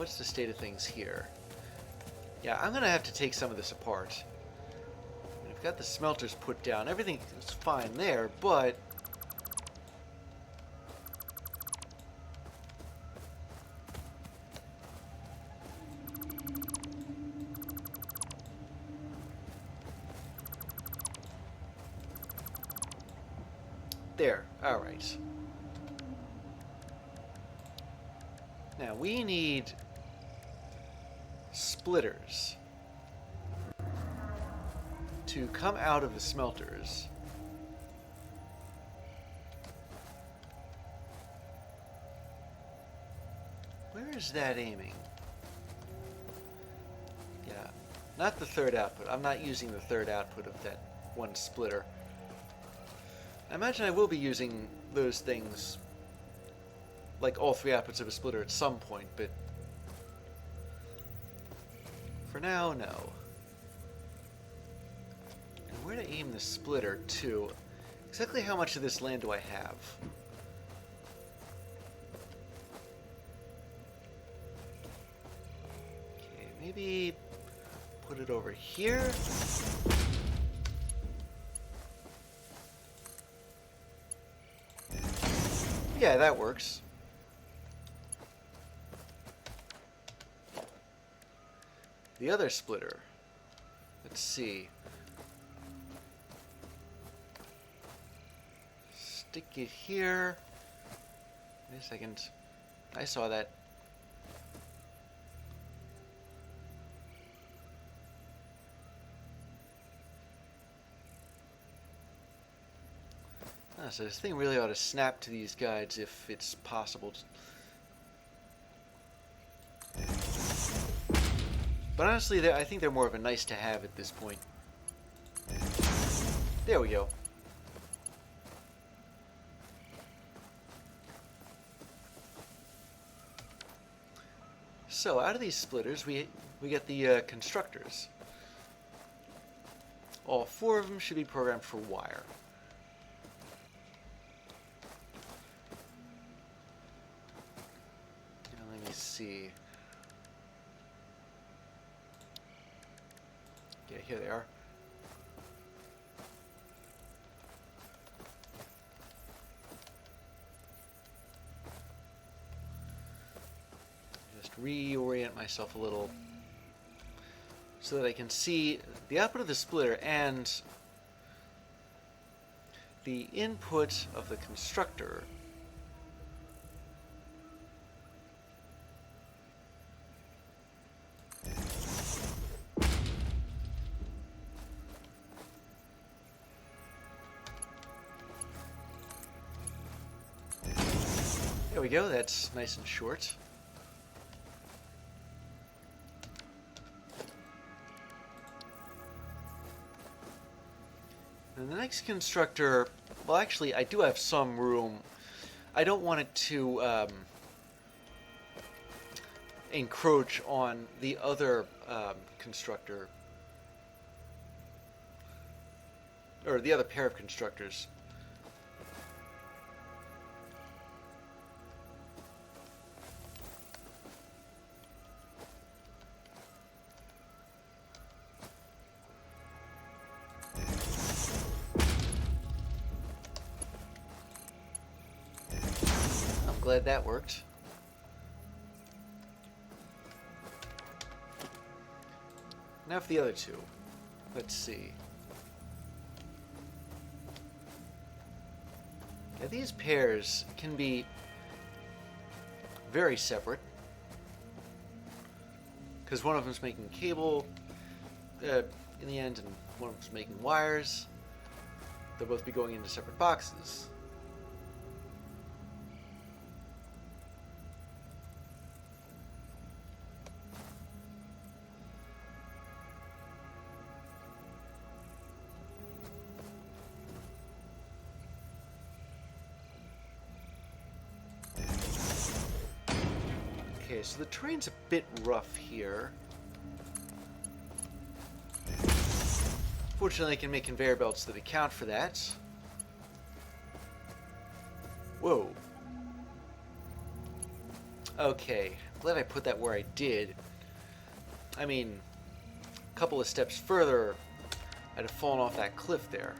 what's the state of things here? Yeah, I'm gonna have to take some of this apart. I've got the smelters put down. Everything is fine there, but there. All right. Now we need splitters to come out of the smelters. Where is that aiming? Yeah, not the third output. I'm not using the third output of that one splitter. I imagine I will be using those things, like all three outputs of a splitter at some point, but for now, no. And where to aim the splitter to? Exactly how much of this land do I have? Okay, maybe put it over here. Yeah, that works. The other splitter. Let's see. Stick it here. Wait a second. I saw that. Ah, so this thing really ought to snap to these guides if it's possible. But honestly, I think they're more of a nice to have at this point. There we go. So out of these splitters, we get the constructors. All four of them should be programmed for wire. Now let me see. Yeah, here they are. Just reorient myself a little so that I can see the output of the splitter and the input of the constructor. There we go, that's nice and short. And the next constructor, well actually I do have some room. I don't want it to encroach on the other constructor, or the other pair of constructors. Glad that worked. Now for the other two. Let's see. Now these pairs can be very separate, because one of them's making cable in the end, and one of them's making wires. They'll both be going into separate boxes. Okay, so the terrain's a bit rough here. Fortunately, I can make conveyor belts that account for that. Whoa. Okay, glad I put that where I did. I mean, a couple of steps further, I'd have fallen off that cliff there.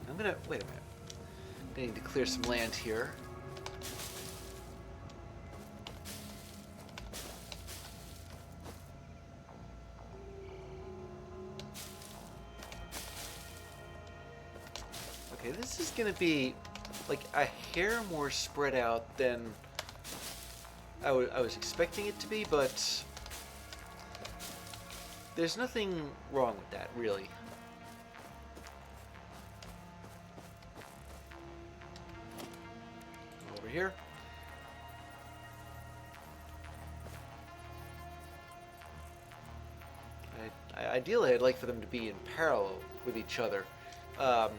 I'm gonna, wait a minute. I need to clear some land here. Okay, this is gonna be like a hair more spread out than I was expecting it to be, but there's nothing wrong with that, really. Over here. Ideally, I'd like for them to be in parallel with each other. Not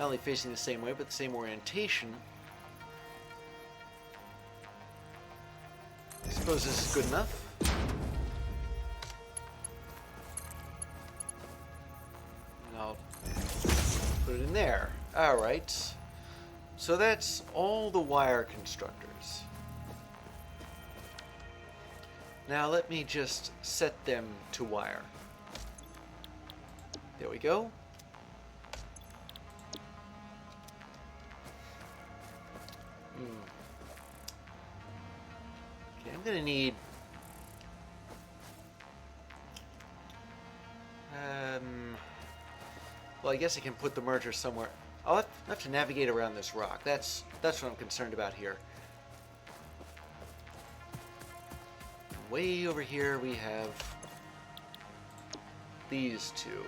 only facing the same way, but the same orientation. I suppose this is good enough. And I'll put it in there. Alright. So that's all the wire constructors. Now let me just set them to wire. There we go. Okay, I'm gonna need well, I guess I can put the merger somewhere. I'll have to navigate around this rock. That's what I'm concerned about here. Way over here we have these two.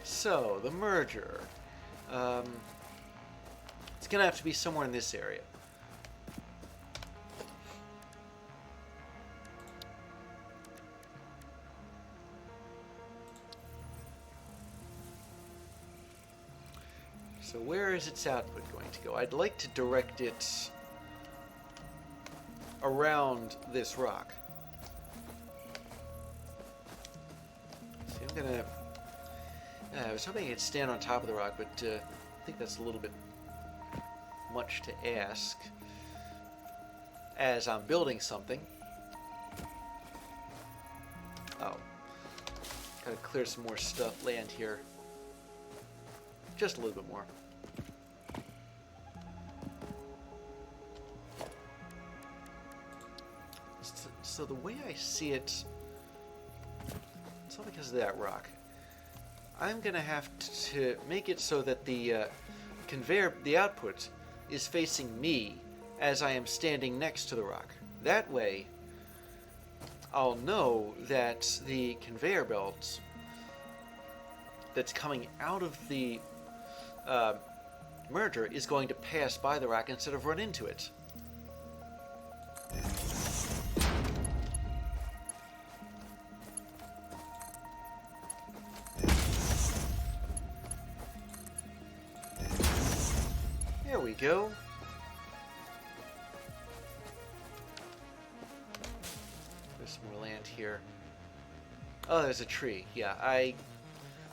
So, the merger. It's gonna have to be somewhere in this area. So where is its output going to go? I'd like to direct it around this rock. See, I'm gonna... I was hoping it'd stand on top of the rock, but I think that's a little bit much to ask as I'm building something. Oh. Gotta clear some more land here. Just a little bit more. So the way I see it, it's all because of that rock. I'm gonna have to make it so that the conveyor, the output, is facing me as I am standing next to the rock. That way, I'll know that the conveyor belt that's coming out of the merger is going to pass by the rock instead of run into it. There we go. There's some more land here. Oh, there's a tree. Yeah, I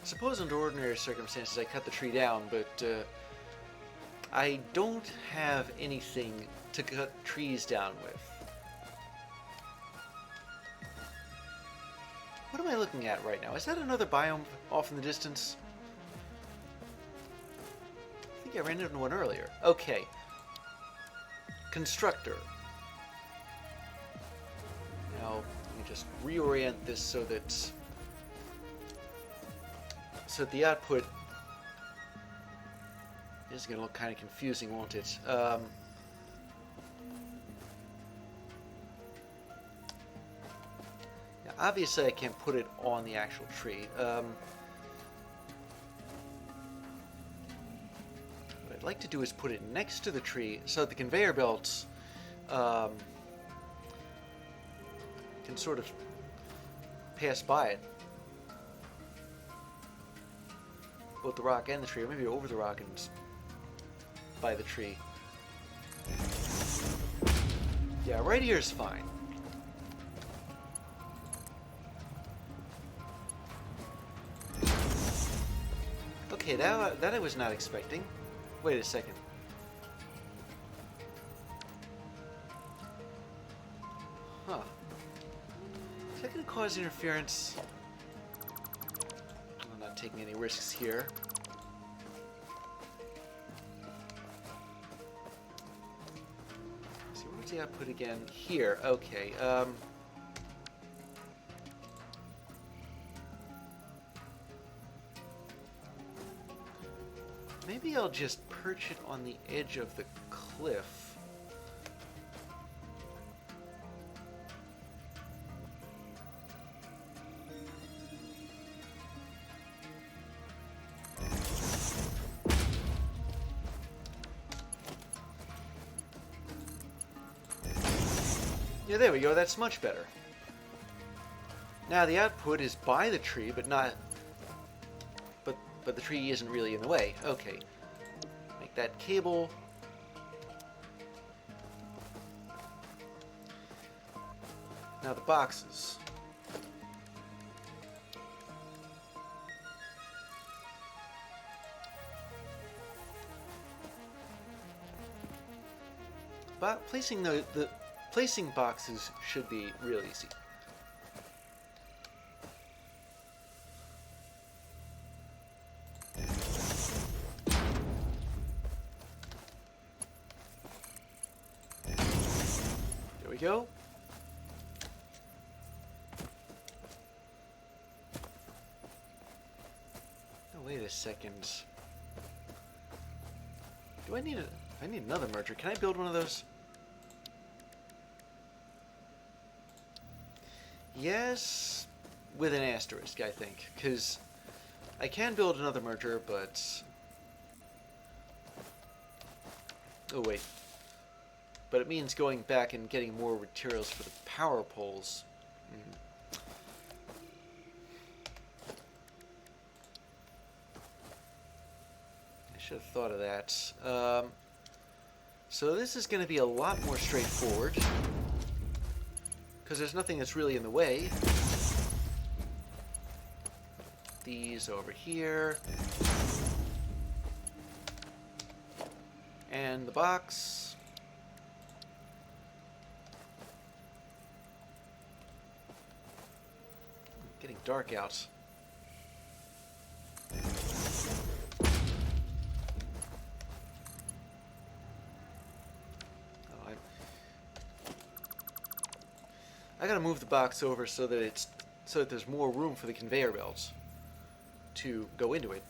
suppose under ordinary circumstances I cut the tree down, but I don't have anything to cut trees down with. What am I looking at right now? Is that another biome off in the distance? I think I ran into one earlier. Okay. Constructor. Now, let me just reorient this so that the output is going to look kind of confusing, won't it? Yeah, obviously, I can't put it on the actual tree. What I'd like to do is put it next to the tree so that the conveyor belts can sort of pass by it. Both the rock and the tree, or maybe over the rock and by the tree. Yeah, right here is fine. Okay, that I was not expecting. Wait a second. Huh. Is that going to cause interference? I'm not taking any risks here. Let's see, where's the output again? Here, okay. Maybe I'll just perch it on the edge of the cliff. Yeah, there we go. That's much better. Now the output is by the tree, but not... But the tree isn't really in the way. Okay. Make that cable. Now the boxes. But placing the placing boxes should be real easy. Go. Oh, wait a second. Do I need I need another merger. Can I build one of those? Yes, with an asterisk, I think, because I can build another merger, but... Oh, wait. But it means going back and getting more materials for the power poles. I should have thought of that. So this is going to be a lot more straightforward, because there's nothing that's really in the way. These over here. And the box. Getting dark out. Oh, I gotta move the box over so that there's more room for the conveyor belts to go into it.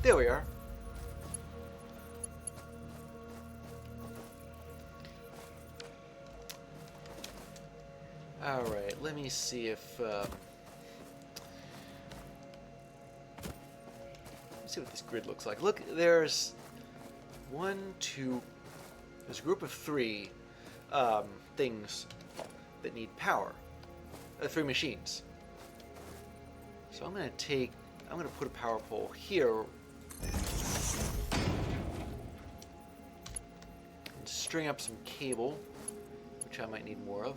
There we are. Alright, let me see if... let's see what this grid looks like. Look, there's there's a group of three things that need power. 3 machines. So I'm going to put a power pole here and string up some cable, which I might need more of.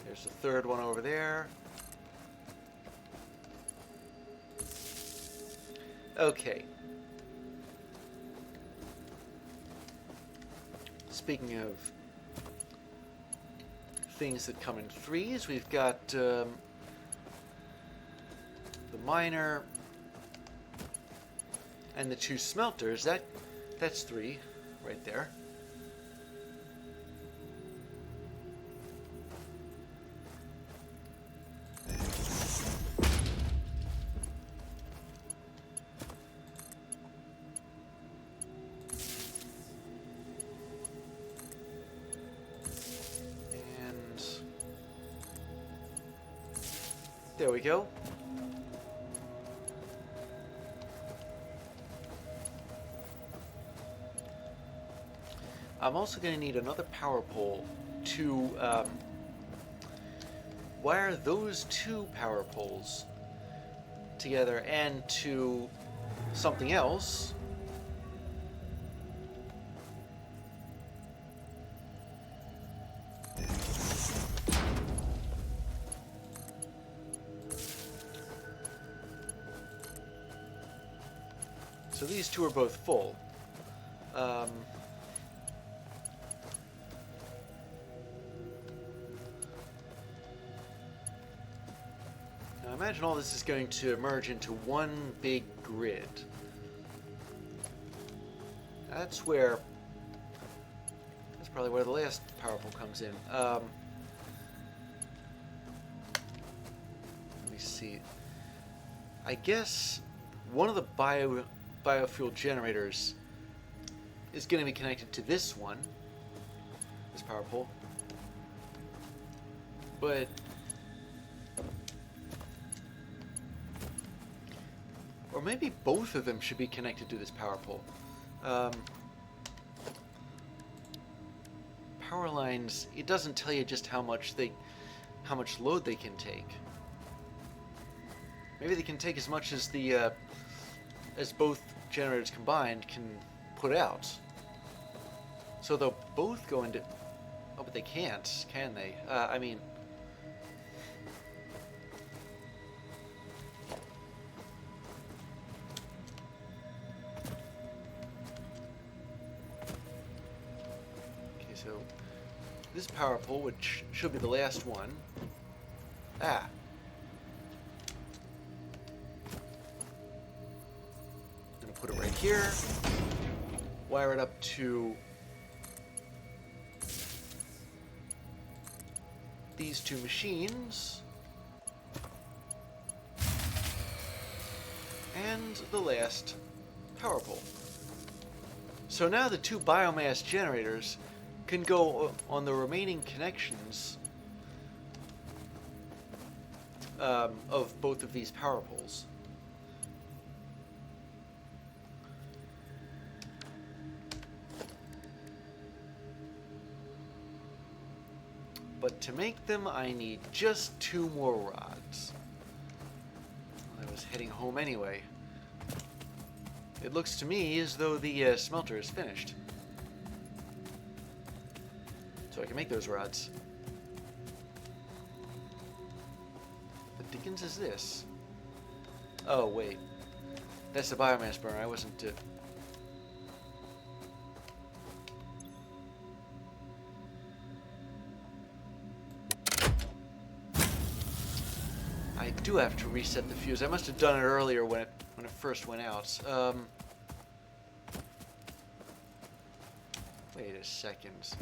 There's the third one over there. Okay. Speaking of things that come in threes, we've got the miner and the 2 smelters. That's 3 right there. There we go. I'm also going to need another power pole to wire those two power poles together and to something else. So these two are both full. Now imagine all this is going to merge into one big grid. That's probably where the last power pole comes in. Let me see. I guess one of the biofuel generators is going to be connected to this one, this power pole. But or maybe both of them should be connected to this power pole. Power lines, it doesn't tell you just how much load they can take. Maybe they can take as much as as both generators combined can put out. So they'll both go into... Oh, but they can't, can they? I mean... Okay, so this power pole, which should be the last one... Ah! Put it right here, wire it up to these two machines, and the last power pole. So now the two biomass generators can go on the remaining connections of both of these power poles. But to make them, I need just 2 more rods. Well, I was heading home anyway. It looks to me as though the smelter is finished. So I can make those rods. The dickens is this? Oh, wait. That's the biomass burner. I wasn't... I do have to reset the fuse. I must have done it earlier when it first went out. Wait a second.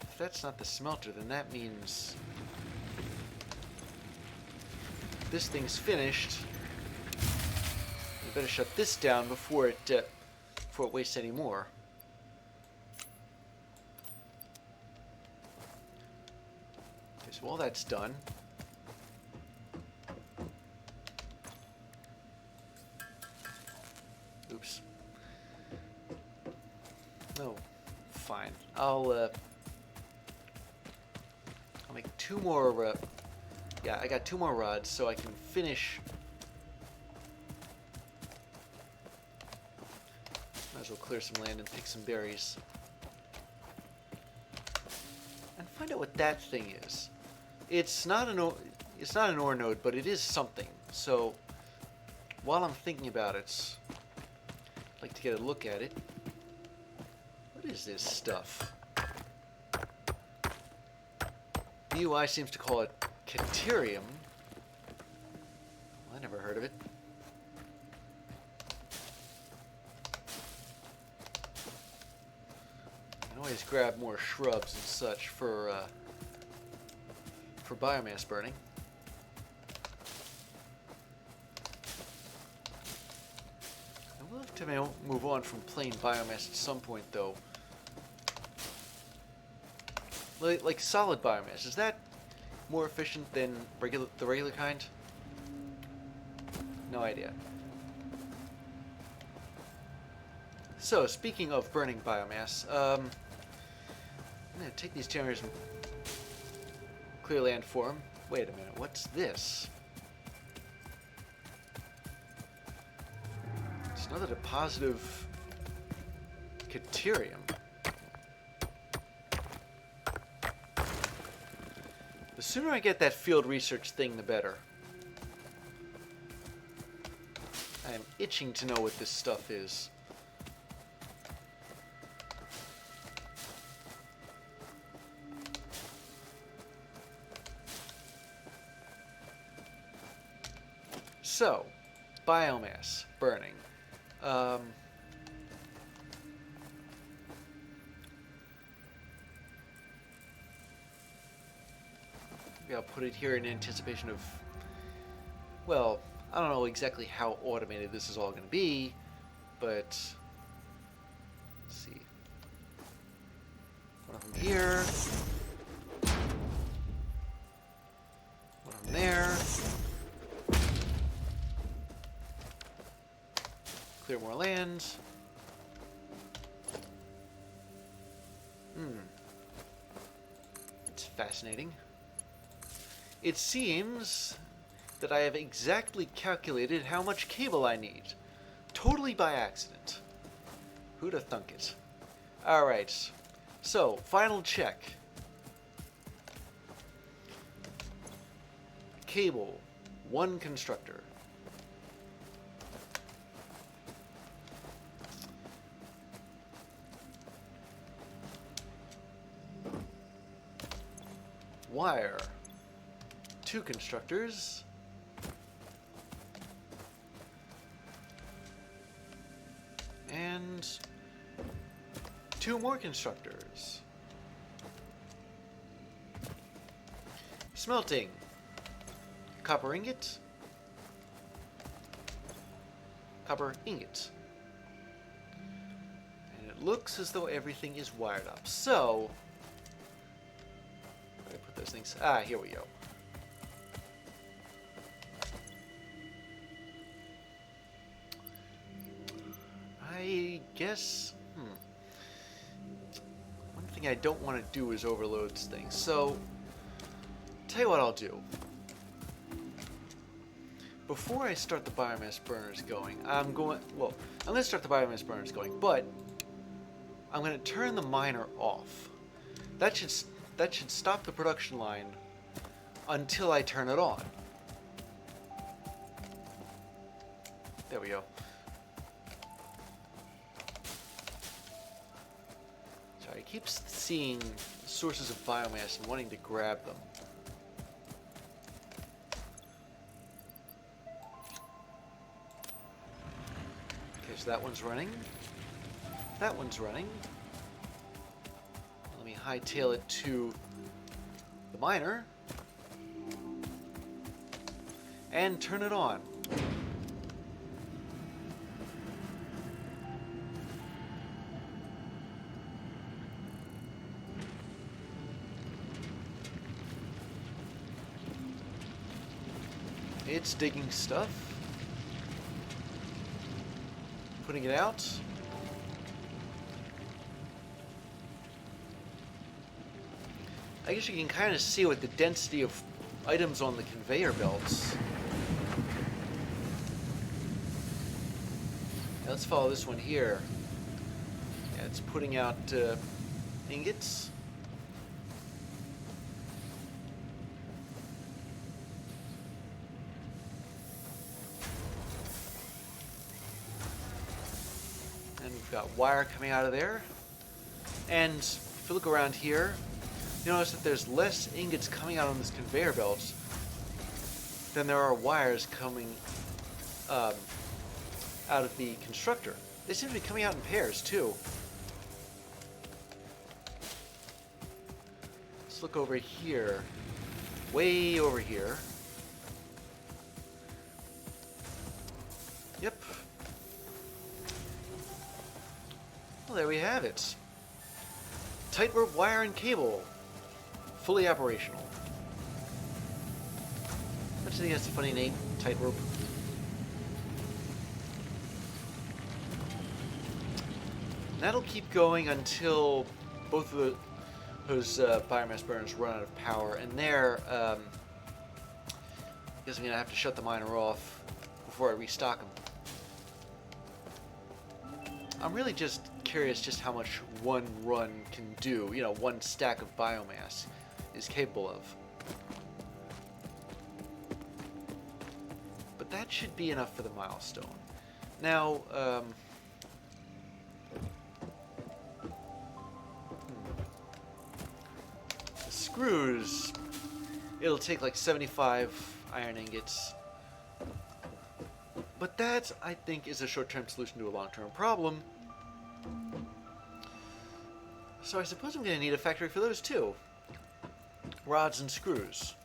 If that's not the smelter, then that means this thing's finished. I better shut this down before it wastes any more. Okay, so all that's done. Oops. No, fine. I'll make 2 more. Yeah, I got 2 more rods, so I can finish. Might as well clear some land and pick some berries, and find out what that thing is. It's not an ore node, but it is something. So while I'm thinking about it, I'd like to get a look at it. What is this stuff? The UI seems to call it Caterium. Well, I never heard of it. I can always grab more shrubs and such for biomass burning. We'll have to move on from plain biomass at some point, though. Like solid biomass, is that more efficient than the regular kind? No idea. So, speaking of burning biomass, I'm going to take these generators and clear land for them. Wait a minute, what's this? It's another deposit of Caterium. The sooner I get that field research thing, the better. I am itching to know what this stuff is. So, biomass burning. Maybe I'll put it here in anticipation of, well, I don't know exactly how automated this is all going to be, but let's see. One of them here. One of them there. Clear more land. It's fascinating. It seems that I have exactly calculated how much cable I need. Totally by accident. Who'd have thunk it? Alright. So, final check. Cable. 1 constructor. Wire. 2 constructors. And 2 more constructors. Smelting. Copper ingot. Copper ingot. And it looks as though everything is wired up. So, where did I put those things? Ah, here we go. I guess, one thing I don't want to do is overload things. So, tell you what I'll do. Before I start the biomass burners going, I'm going to start the biomass burners going, but I'm going to turn the miner off. That should stop the production line until I turn it on. There we go. I keep seeing sources of biomass and wanting to grab them. Okay, so that one's running. That one's running. Let me hightail it to the miner. And turn it on. It's digging stuff. Putting it out. I guess you can kind of see what the density of items on the conveyor belts. Now let's follow this one here. Yeah, it's putting out ingots. And we've got wire coming out of there. And if you look around here, you notice that there's less ingots coming out on this conveyor belt than there are wires coming out of the constructor. They seem to be coming out in pairs too. Let's look over here. Way over here. Yep. Well, there we have it. Tight rope wire and cable. Fully operational. I just think that's a funny name, tightrope. And that'll keep going until both of those biomass burners run out of power, and there, I guess I'm gonna have to shut the miner off before I restock them. I'm really just curious just how much one run can do, you know, one stack of biomass is capable of. But that should be enough for the milestone. Now, the screws, it'll take like 75 iron ingots. But that, I think, is a short-term solution to a long-term problem. So I suppose I'm going to need a factory for those too. Rods and screws.